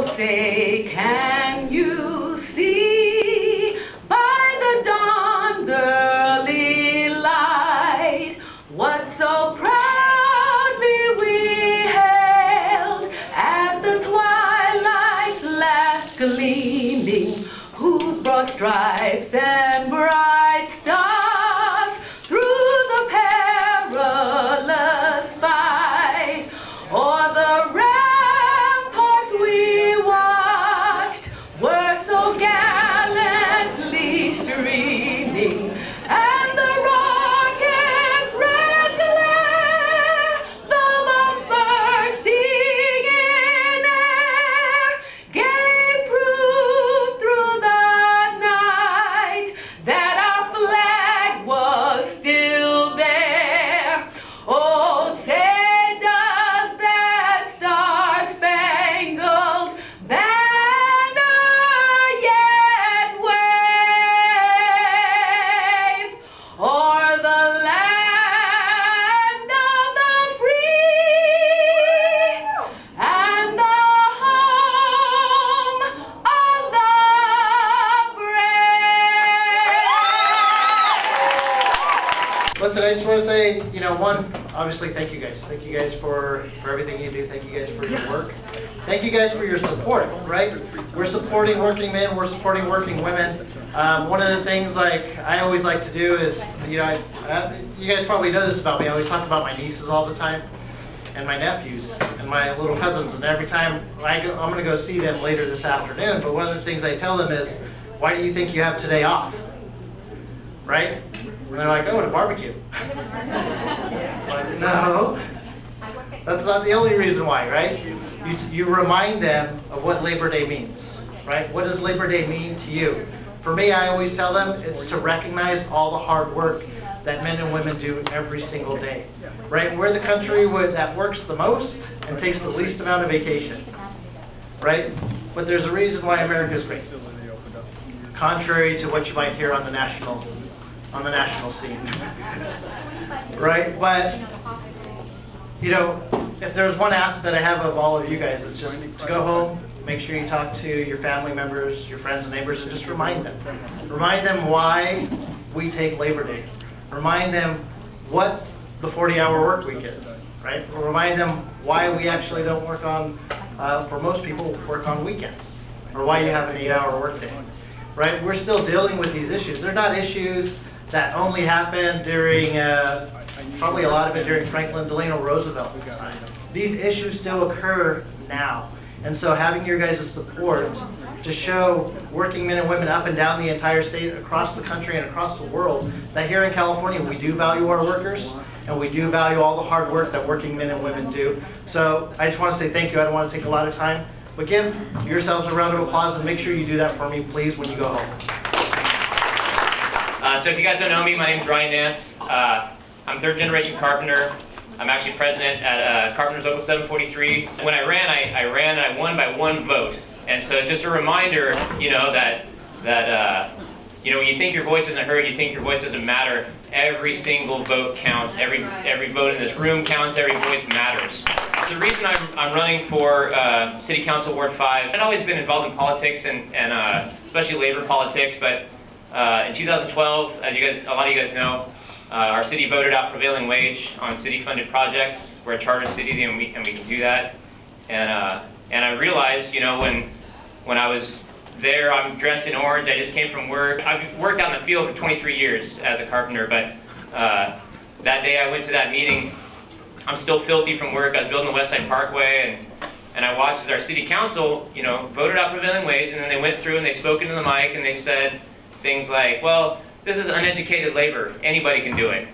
Oh, say, can you see by the dawn's early light what so proudly we hailed at the twilight's last gleaming, whose broad stripes and bright stars through the perilous fight o'er the ramparts we watched were so gallantly streaming, and the rocket's red glare, the bombs bursting in air, gave proof through the night that our flag was still there. Oh, say does that star-spangled banner yet wave o'er the land of the free and the home of the brave? Listen, I just want to say, one, obviously, thank you guys. Thank you guys for everything you do. Thank you guys for your work. Thank you guys for your support, right? We're supporting working men. We're supporting working women. One of the things I always like to do is, you guys probably know this about me. I always talk about my nieces all the time and my nephews and my little cousins. And every time I'm going to go see them later this afternoon. But one of the things I tell them is, why do you think you have today off? Right? And they're like, oh, to barbecue. Like, no, that's not the only reason why, right? You remind them of what Labor Day means, right? What does Labor Day mean to you? For me, I always tell them it's to recognize all the hard work that men and women do every single day, right? We're the country that works the most and takes the least amount of vacation, right? But there's a reason why America's great, contrary to what you might hear on the national scene, right? But if there's one ask that I have of all of you guys, it's just to go home, make sure you talk to your family members, your friends and neighbors, and just remind them why we take Labor Day. Remind them what the 40-hour work week is, right? Remind them why we actually don't work on, for most people, work on weekends, or why you have an 8-hour workday, right? We're still dealing with these issues. They're not issues that only happened during, probably a lot of it during Franklin Delano Roosevelt's time. These issues still occur now. And so having your guys' support to show working men and women up and down the entire state, across the country and across the world, that here in California we do value our workers and we do value all the hard work that working men and women do. So I just want to say thank you. I don't want to take a lot of time, but give yourselves a round of applause and make sure you do that for me, please, when you go home. So if you guys don't know me, my name's Ryan Nance. I'm third generation carpenter. I'm actually president at Carpenters Local 743. When I ran and I won by 1 vote. And so it's just a reminder, that when you think your voice isn't heard, you think your voice doesn't matter, every single vote counts. Every vote in this room counts. Every voice matters. The reason I'm running for City Council Ward 5, I've always been involved in politics and especially labor politics, but in 2012, as a lot of you guys know, our city voted out prevailing wage on city-funded projects. We're a charter city, and we can do that. And I realized, when I was there, I'm dressed in orange. I just came from work. I've worked out in the field for 23 years as a carpenter, but that day I went to that meeting. I'm still filthy from work. I was building the West Side Parkway, and I watched as our city council, voted out prevailing wage, and then they went through and they spoke into the mic and they said things like, well, this is uneducated labor. Anybody can do it.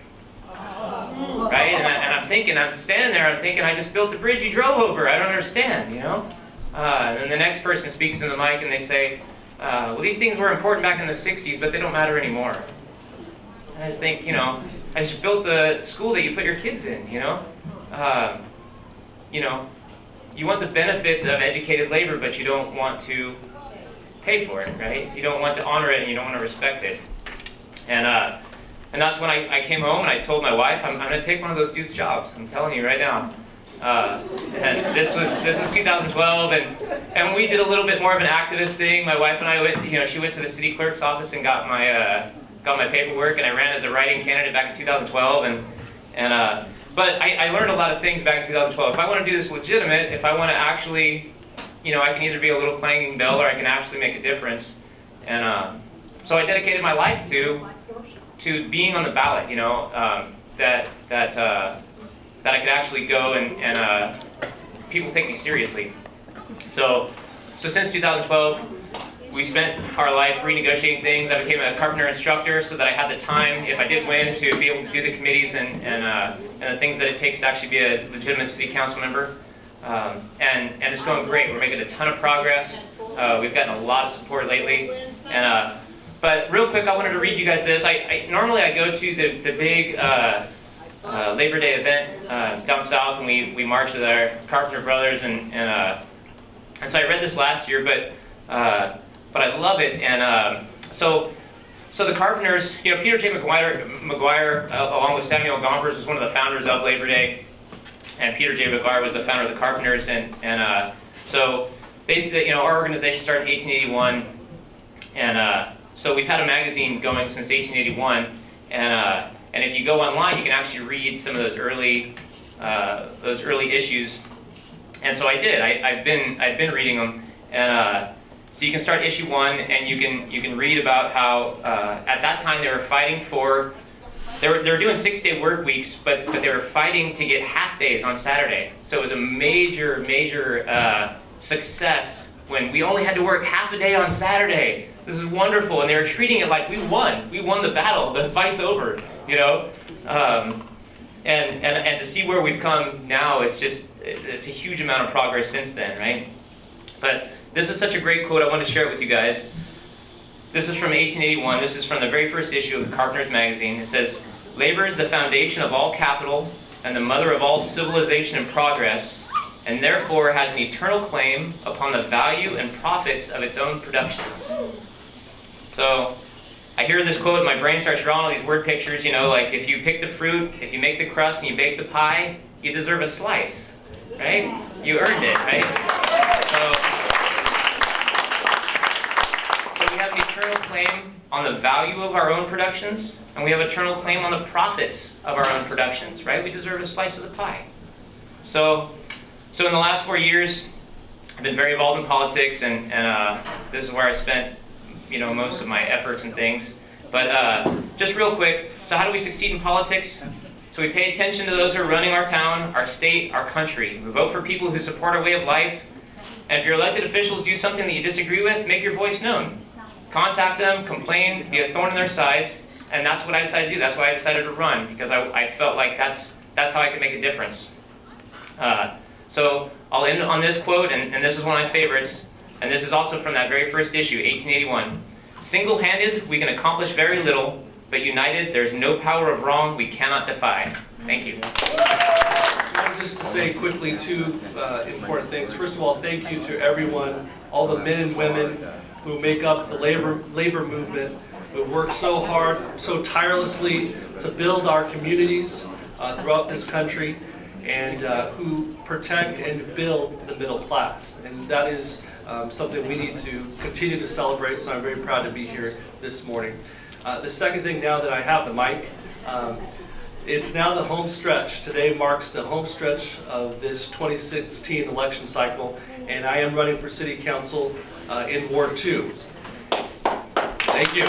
Right? And I'm standing there, I'm thinking, I just built the bridge you drove over. I don't understand, And then the next person speaks in the mic and they say, well, these things were important back in the 60s, but they don't matter anymore. And I just think, I just built the school that you put your kids in, you want the benefits of educated labor, but you don't want to pay for it, right? You don't want to honor it and you don't want to respect it. And that's when I came home and I told my wife, I'm going to take one of those dudes' jobs. I'm telling you right now. And this was 2012, and we did a little bit more of an activist thing. My wife and I went, she went to the city clerk's office and got my paperwork, and I ran as a write-in candidate back in 2012. But I learned a lot of things back in 2012. If I want to do this legitimate, if I want to actually, I can either be a little clanging bell or I can actually make a difference. And so I dedicated my life to being on the ballot. That I could actually go and people take me seriously. So since 2012, we spent our life renegotiating things. I became a carpenter instructor so that I had the time, if I did win, to be able to do the committees and the things that it takes to actually be a legitimate city council member. And it's going great. We're making a ton of progress. We've gotten a lot of support lately. But real quick, I wanted to read you guys this. Normally I go to the big Labor Day event down south, and we march with our carpenter brothers, and so I read this last year, but I love it. And so the carpenters, Peter J. McGuire, along with Samuel Gompers, was one of the founders of Labor Day, and Peter J. McGuire was the founder of the Carpenters, and so our organization started in 1881, and so we've had a magazine going since 1881, and if you go online, you can actually read some of those early issues. And so I did. I've been reading them, and so you can start issue 1, and you can read about how at that time they were fighting for. They were doing 6-day work weeks, but they were fighting to get half days on Saturday. So it was a major success when we only had to work half a day on Saturday. This is wonderful, and they were treating it like we won. We won the battle. The fight's over. And to see where we've come now, it's a huge amount of progress since then, right? But this is such a great quote. I want to share it with you guys. This is from 1881. This is from the very first issue of the Carpenters magazine. It says, "Labor is the foundation of all capital and the mother of all civilization and progress, and therefore has an eternal claim upon the value and profits of its own productions." So I hear this quote and my brain starts drawing all these word pictures, like if you pick the fruit, if you make the crust and you bake the pie, you deserve a slice, right? You earned it, right? So we have an eternal claim on the value of our own productions, and we have an eternal claim on the profits of our own productions, right? We deserve a slice of the pie. So in the last 4 years, I've been very involved in politics, and this is where I spent most of my efforts and things. But just real quick, so how do we succeed in politics? So we pay attention to those who are running our town, our state, our country. We vote for people who support our way of life. And if your elected officials do something that you disagree with, make your voice known. Contact them, complain, be a thorn in their sides, and that's what I decided to do. That's why I decided to run, because I felt like that's how I could make a difference. So I'll end on this quote, and this is one of my favorites. And this is also from that very first issue, 1881. "Single-handed, we can accomplish very little, but united, there's no power of wrong we cannot defy." Thank you. Just to say quickly 2 important things. First of all, thank you to everyone, all the men and women who make up the labor movement, who work so hard, so tirelessly to build our communities throughout this country, and who protect and build the middle class. And that is something we need to continue to celebrate, so I'm very proud to be here this morning. The second thing, now that I have the mic, it's now the home stretch. Today marks the home stretch of this 2016 election cycle, and I am running for City Council in Ward 2. Thank you.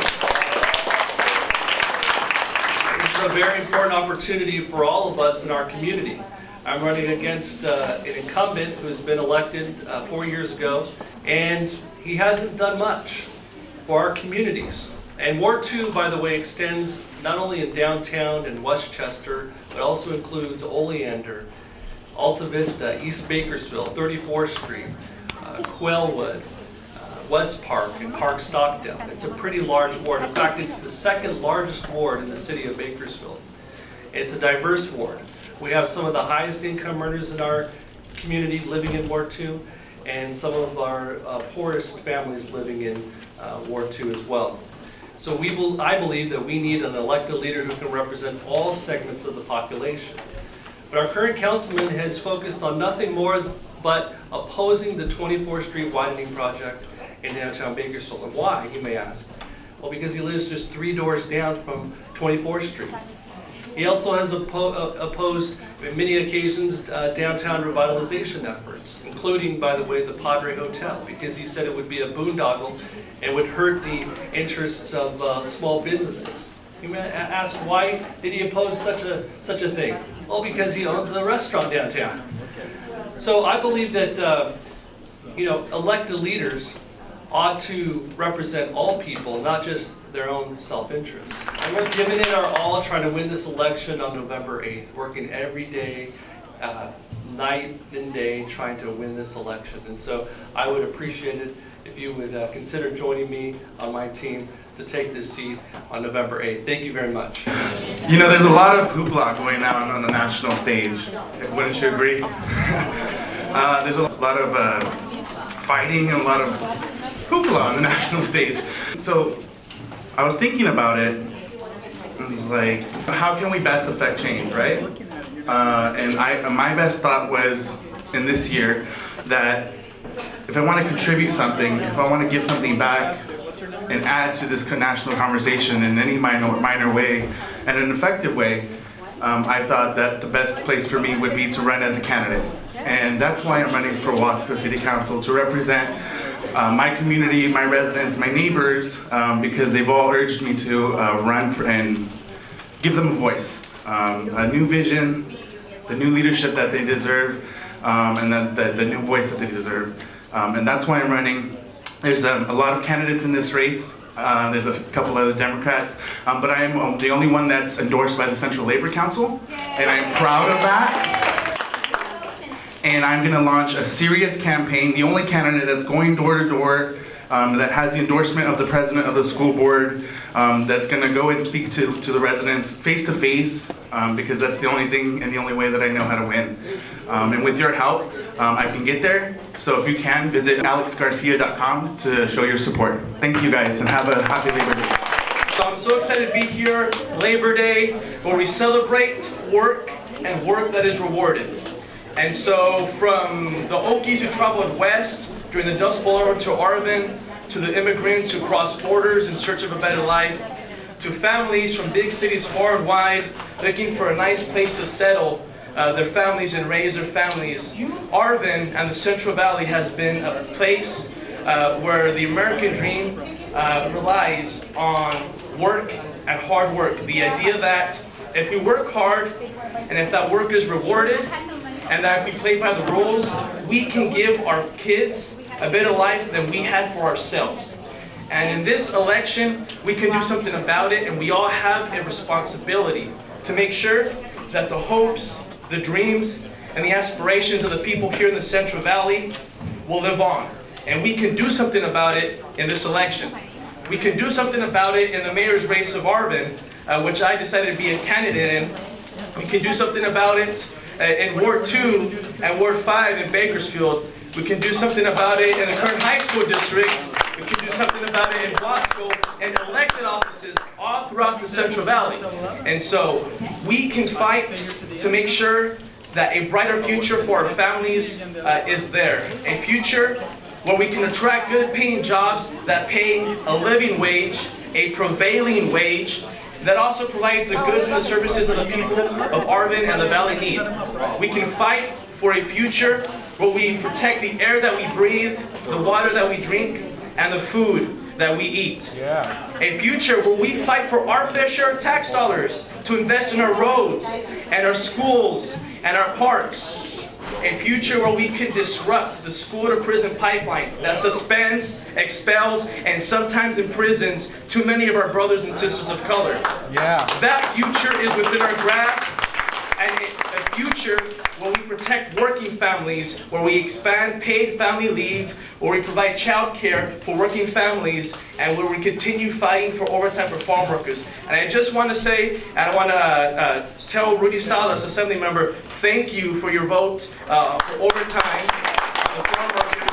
It's a very important opportunity for all of us in our community. I'm running against an incumbent who has been elected 4 years ago, and he hasn't done much for our communities. And Ward 2, by the way, extends not only in downtown and Westchester, but also includes Oleander, Alta Vista, East Bakersfield, 34th Street, Quailwood, West Park, and Park Stockdale. It's a pretty large ward. In fact, it's the second largest ward in the city of Bakersfield. It's a diverse ward. We have some of the highest income earners in our community living in Ward 2, and some of our poorest families living in Ward 2 as well. So I believe that we need an elected leader who can represent all segments of the population. But our current councilman has focused on nothing more but opposing the 24th Street widening project in downtown Bakersfield. And why, you may ask? Well, because he lives just 3 doors down from 24th Street. He also has opposed, on many occasions, downtown revitalization efforts, including, by the way, the Padre Hotel, because he said it would be a boondoggle and would hurt the interests of small businesses. You may ask, why did he oppose such a thing? Well, because he owns a restaurant downtown. So I believe that elected leaders ought to represent all people, not just their own self-interest. And we're giving it our all, trying to win this election on November 8th, working every day, night and day, trying to win this election. And so I would appreciate it if you would consider joining me on my team to take this seat on November 8th. Thank you very much. You know, there's a lot of hoopla going on the national stage. Wouldn't you agree? There's a lot of fighting and a lot of hoopla on the national stage. So I was thinking about it, and it's like, how can we best affect change, right? And my best thought was, in this year, that if I want to contribute something, if I want to give something back and add to this national conversation in any minor way, and an effective way, I thought that the best place for me would be to run as a candidate. And that's why I'm running for Wasco City Council, to represent my community, my residents, my neighbors, because they've all urged me to run and give them a voice, a new vision, the new leadership that they deserve, and the new voice that they deserve. And that's why I'm running. There's a lot of candidates in this race. There's a couple other Democrats, but I am the only one that's endorsed by the Central Labor Council, and I'm proud of that. And I'm going to launch a serious campaign, the only candidate that's going door to door, that has the endorsement of the president of the school board, that's going to go and speak to the residents face to face, because that's the only thing and the only way that I know how to win. And with your help, I can get there. So if you can, visit alexgarcia.com to show your support. Thank you guys, and have a happy Labor Day. So I'm so excited to be here, Labor Day, where we celebrate work and work that is rewarded. And so from the Okies who traveled west during the Dust Bowl over to Arvin, to the immigrants who crossed borders in search of a better life, to families from big cities far and wide looking for a nice place to settle their families and raise their families. Arvin and the Central Valley has been a place where the American dream relies on work and hard work. The idea that if we work hard and if that work is rewarded and that if we play by the rules, we can give our kids a better life than we had for ourselves. And in this election, we can do something about it, and we all have a responsibility to make sure that the hopes, the dreams, and the aspirations of the people here in the Central Valley will live on. And we can do something about it in this election. We can do something about it in the mayor's race of Arvin, which I decided to be a candidate in. We can do something about it in Ward 2 and Ward 5 in Bakersfield. We can do something about it in the Kern High School District. We can do something about it in Wasco and elected offices all throughout the Central Valley. And so we can fight to make sure that a brighter future for our families is there. A future where we can attract good paying jobs that pay a living wage, a prevailing wage, that also provides the goods and the services that the people of Arvin and the Valley need. We can fight for a future where we protect the air that we breathe, the water that we drink, and the food that we eat. A future where we fight for our fair share of tax dollars to invest in our roads and our schools and our parks. A future where we can disrupt the school to prison pipeline that suspends, expels, and sometimes imprisons too many of our brothers and sisters of color. That future is within our grasp, and a future where we protect working families, where we expand paid family leave, where we provide child care for working families, and where we continue fighting for overtime for farm workers. And I just want to say, and I want to tell Rudy Salas, Assembly Member, thank you for your vote for overtime on the farm workers.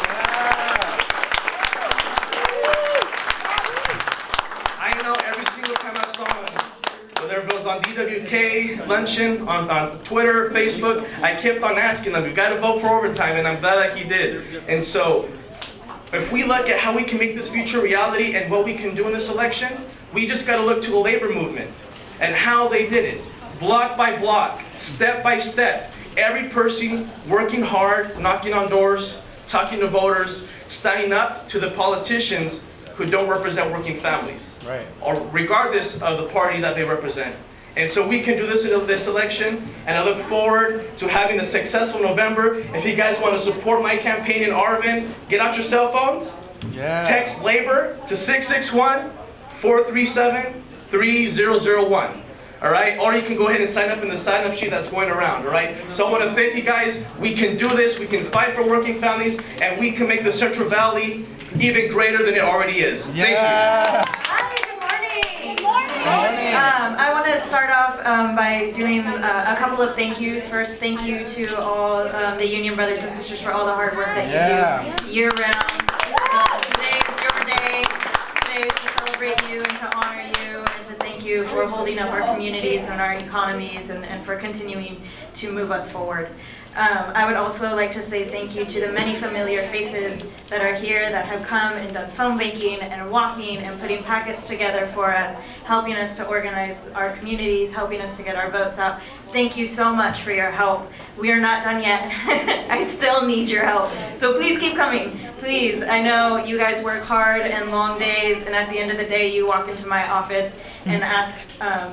I know every single time I saw him, whether it was on DWK, luncheon on Twitter, Facebook, I kept on asking him, you gotta vote for overtime, and I'm glad that he did. And so, if we look at how we can make this future reality and what we can do in this election, we just gotta look to the labor movement and how they did it. Block by block, step by step, every person working hard, knocking on doors, talking to voters, standing up to the politicians who don't represent working families, right? Or regardless of the party that they represent. And so we can do this in this election, and I look forward to having a successful November. If you guys want to support my campaign in Arvin, get out your cell phones, text LABOR to 661-437-3001. All right, or you can go ahead and sign up in the sign-up sheet that's going around, all right? So I want to thank you guys. We can do this. We can fight for working families, and we can make the Central Valley even greater than it already is. Thank you. Hi, good morning. Good morning. I want to start off by doing a couple of thank yous. First, thank you to all the union brothers and sisters for all the hard work that you do year-round. Today is your day. Today is to celebrate you and to honor you and to thank you for holding up our communities and our economies and for continuing to move us forward. I would also like to say thank you to the many familiar faces that are here that have come and done phone banking and walking and putting packets together for us, helping us to organize our communities, helping us to get our votes out. Thank you so much for your help. We are not done yet. I still need your help. So please keep coming. Please. I know you guys work hard and long days, and at the end of the day you walk into my office and ask,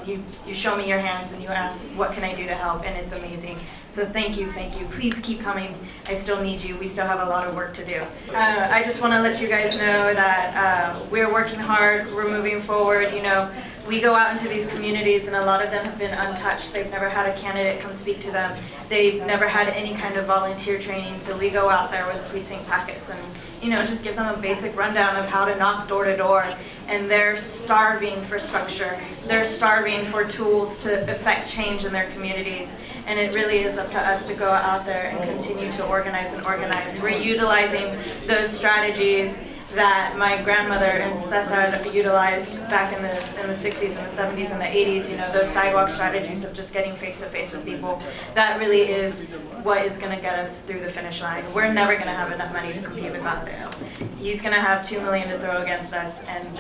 you show me your hands and you ask, what can I do to help? And it's amazing. So thank you, thank you. Please keep coming. I still need you. We still have a lot of work to do. I just want to let you guys know that we're working hard. We're moving forward. You know, we go out into these communities and a lot of them have been untouched. They've never had a candidate come speak to them. They've never had any kind of volunteer training. So we go out there with precinct packets and, you know, just give them a basic rundown of how to knock door to door. And they're starving for structure. They're starving for tools to affect change in their communities. And it really is up to us to go out there and continue to organize and organize. We're utilizing those strategies that my grandmother and Cesar utilized back in the 60s and the 70s and the 80s, you know, those sidewalk strategies of just getting face to face with people. That really is what is going to get us through the finish line. We're never going to have enough money to compete with Mateo. He's going to have $2 million to throw against us, and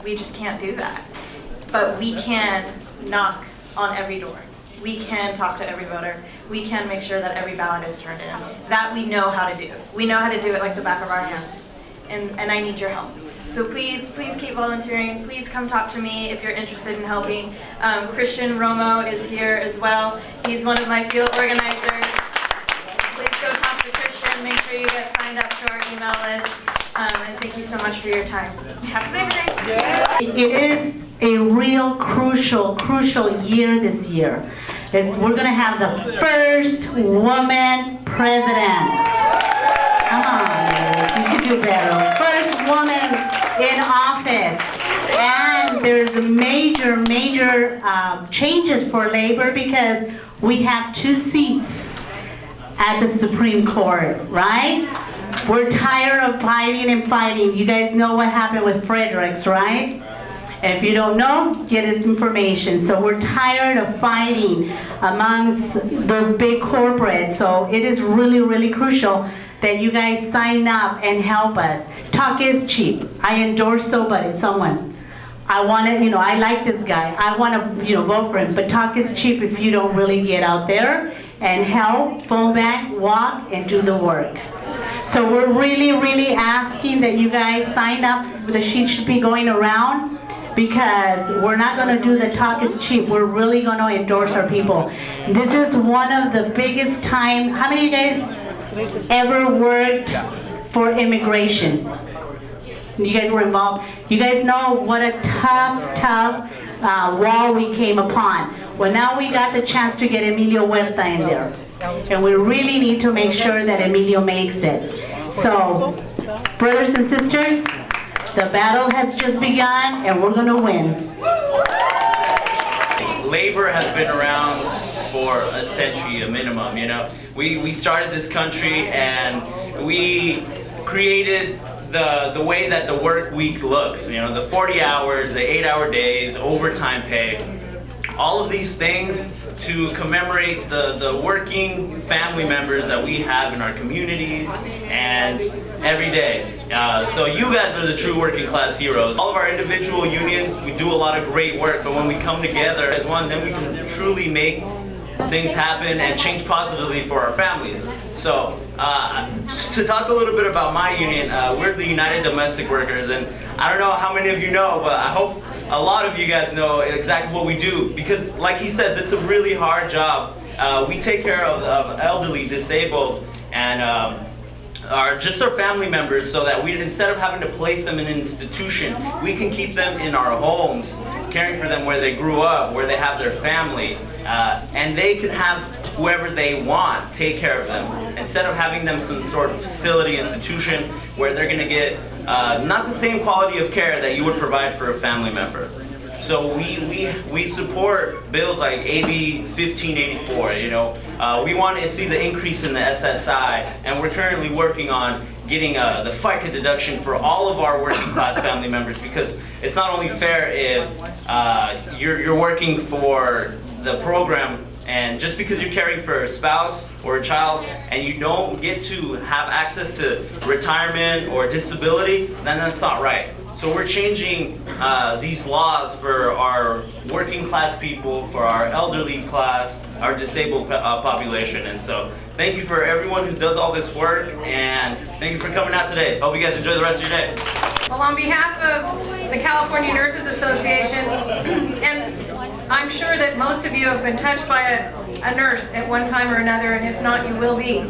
we just can't do that. But we can knock on every door. We can talk to every voter. We can make sure that every ballot is turned in. That we know how to do. We know how to do it like the back of our hands. And I need your help. So please keep volunteering. Please come talk to me if you're interested in helping. Christian Romo is here as well. He's one of my field organizers. Please go talk to Christian. Make sure you get signed up to our email list. And thank you so much for your time. Happy Labor Day. It is a real crucial year this year. We're going to have the first woman president. Come on, you can do better. First woman in office. And there's major changes for labor because we have 2 seats at the Supreme Court, right? We're tired of fighting and fighting. You guys know what happened with Fredericks, right? And if you don't know, get this information. So we're tired of fighting amongst those big corporates. So it is really crucial that you guys sign up and help us. Talk is cheap. I endorse someone. I want to, I like this guy. I want to, vote for him. But talk is cheap if you don't really get out there and help, phone bank, walk, and do the work. So we're really asking that you guys sign up. The sheet should be going around because we're not going to do the talk is cheap. We're really going to endorse our people. This is one of the biggest time. How many of you guys ever worked for immigration? You guys were involved. You guys know what a tough wall we came upon. Well, now we got the chance to get Emilio Huerta in there. And we really need to make sure that Emilio makes it. So, brothers and sisters, the battle has just begun and we're going to win. Labor has been around for a century, a minimum, We started this country and we created the way that the work week looks, the 40 hours, the 8-hour days, overtime pay. All of these things to commemorate the working family members that we have in our communities and every day. So you guys are the true working class heroes. All of our individual unions, we do a lot of great work, but when we come together as one, then we can truly make things happen and change positively for our families. So to talk a little bit about my union, we're the United Domestic Workers, and I don't know how many of you know, but I hope a lot of you guys know exactly what we do, because like he says, it's a really hard job. We take care of elderly, disabled, and just our family members, so that instead of having to place them in an institution, we can keep them in our homes, caring for them where they grew up, where they have their family, and they can have whoever they want take care of them, instead of having them some sort of facility, institution, where they're going to get not the same quality of care that you would provide for a family member. So we support bills like AB 1584. You know, we want to see the increase in the SSI, and we're currently working on getting the FICA deduction for all of our working class family members, because it's not only fair if you're working for the program, and just because you're caring for a spouse or a child and you don't get to have access to retirement or disability, then that's not right. So we're changing these laws for our working class people, for our elderly class, our disabled population. And so thank you for everyone who does all this work, and thank you for coming out today. Hope you guys enjoy the rest of your day. Well, on behalf of the California Nurses Association, and I'm sure that most of you have been touched by a nurse at one time or another, and if not, you will be.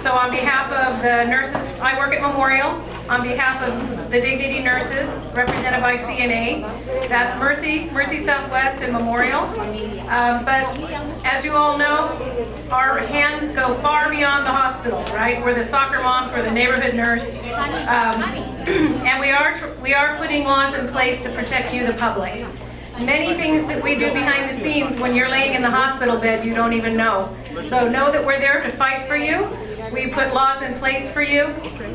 So on behalf of the nurses, I work at Memorial. On behalf of the Dignity Nurses, represented by CNA, that's Mercy Southwest, and Memorial. But as you all know, our hands go far beyond the hospital, right? We're the soccer moms, we're the neighborhood nurse, and we are putting laws in place to protect you, the public. Many things that we do behind the scenes when you're laying in the hospital bed, you don't even know. So know that we're there to fight for you. We put laws in place for you,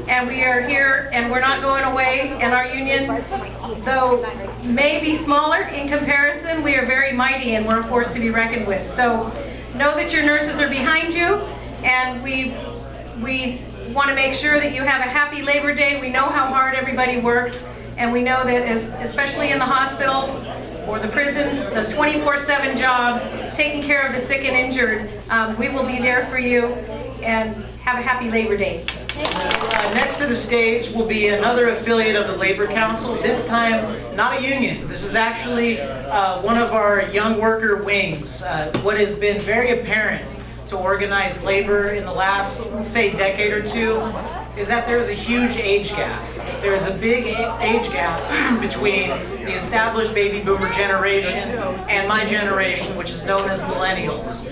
and we are here, and we're not going away. And our union, though may be smaller in comparison, we are very mighty, and we're a force to be reckoned with. So know that your nurses are behind you, and we want to make sure that you have a happy Labor Day. We know how hard everybody works, and we know that especially in the hospitals or the prisons, the 24/7 job, taking care of the sick and injured, we will be there for you, and have a happy Labor Day. Next to the stage will be another affiliate of the Labor Council, this time not a union. This is actually one of our young worker wings. What has been very apparent to organized labor in the last, say, decade or two is that there's a huge age gap. There's a big age gap between the established baby boomer generation and my generation, which is known as millennials.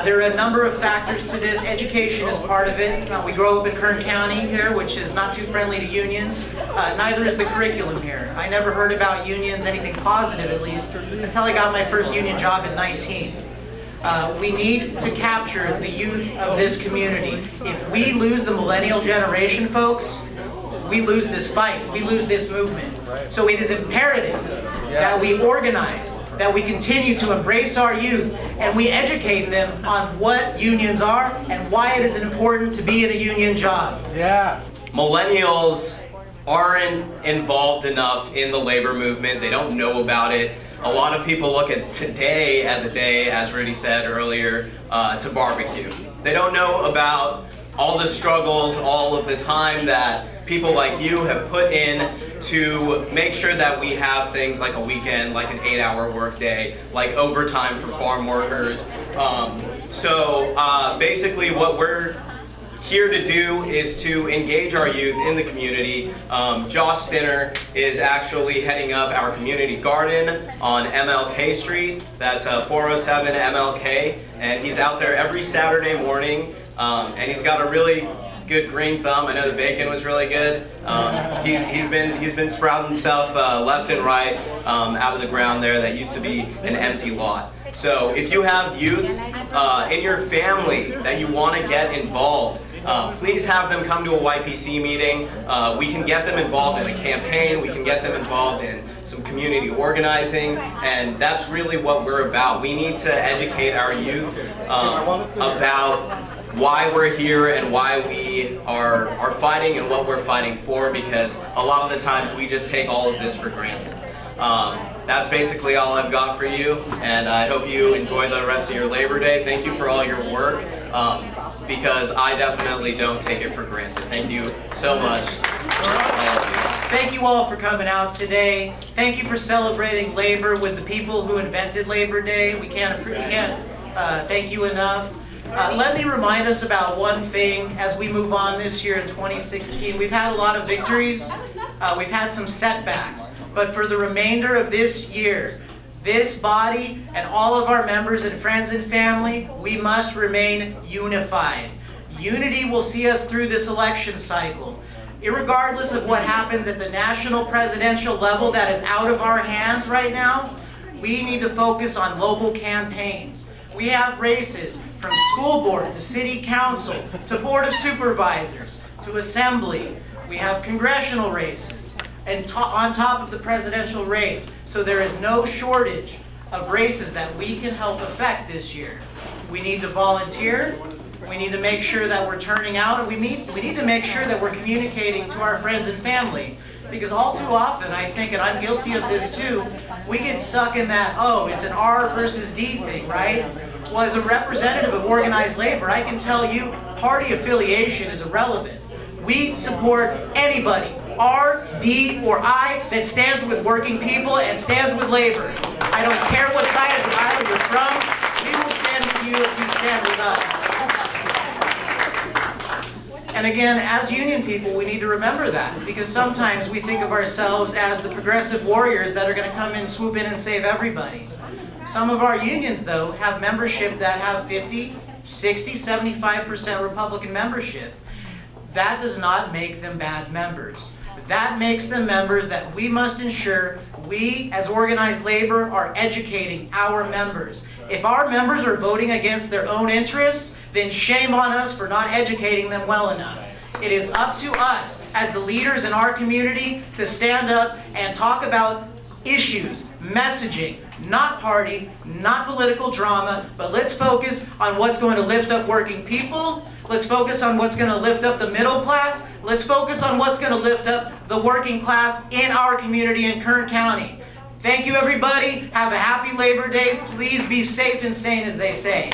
There are a number of factors to this. Education is part of it. We grow up in Kern County here, which is not too friendly to unions. Neither is the curriculum here. I never heard about unions, anything positive at least, until I got my first union job at 19. We need to capture the youth of this community. If we lose the millennial generation, folks, we lose this fight, we lose this movement. So it is imperative that we organize, that we continue to embrace our youth, and we educate them on what unions are and why it is important to be in a union job. Yeah. Millennials aren't involved enough in the labor movement. They don't know about it. A lot of people look at today as a day, as Rudy said earlier, to barbecue. They don't know about all the struggles, all of the time that people like you have put in to make sure that we have things like a weekend, like an 8-hour workday, like overtime for farm workers. Basically what we're here to do is to engage our youth in the community. Josh Stinner is actually heading up our community garden on MLK Street. That's 407 MLK, and he's out there every Saturday morning, and he's got a really good green thumb. I know the bacon was really good. He's been sprouting stuff left and right out of the ground there that used to be an empty lot. So if you have youth in your family that you want to get involved, please have them come to a YPC meeting. We can get them involved in a campaign, we can get them involved in some community organizing, and that's really what we're about. We need to educate our youth about why we're here and why we are fighting and what we're fighting for, because a lot of the times we just take all of this for granted. That's basically all I've got for you, and I hope you enjoy the rest of your Labor Day. Thank you for all your work, because I definitely don't take it for granted. Thank you so much. Thank you all for coming out today. Thank you for celebrating labor with the people who invented Labor Day. We can't thank you enough. Let me remind us about one thing as we move on this year in 2016. We've had a lot of victories. We've had some setbacks. But for the remainder of this year, this body and all of our members and friends and family, we must remain unified. Unity will see us through this election cycle. Irregardless of what happens at the national presidential level that is out of our hands right now, we need to focus on local campaigns. We have races from school board to city council to board of supervisors to assembly. We have congressional races and on top of the presidential race. So there is no shortage of races that we can help affect this year. We need to volunteer. We need to make sure that we're turning out, and we need to make sure that we're communicating to our friends and family. Because all too often, I think, and I'm guilty of this too, we get stuck in that, oh, it's an R versus D thing, right? Well, as a representative of organized labor, I can tell you party affiliation is irrelevant. We support anybody, R, D, or I, that stands with working people and stands with labor. I don't care what side of the aisle you're from, we will stand with you if you stand with us. And again, as union people, we need to remember that, because sometimes we think of ourselves as the progressive warriors that are going to come in, swoop in, and save everybody. Some of our unions, though, have membership that have 50, 60, 75% Republican membership. That does not make them bad members. That makes them members that we must ensure we, as organized labor, are educating our members. If our members are voting against their own interests, then shame on us for not educating them well enough. It is up to us, as the leaders in our community, to stand up and talk about issues, messaging, not party, not political drama, but let's focus on what's going to lift up working people. Let's focus on what's going to lift up the middle class. Let's focus on what's going to lift up the working class in our community in Kern County. Thank you, everybody. Have a happy Labor Day. Please be safe and sane, as they say.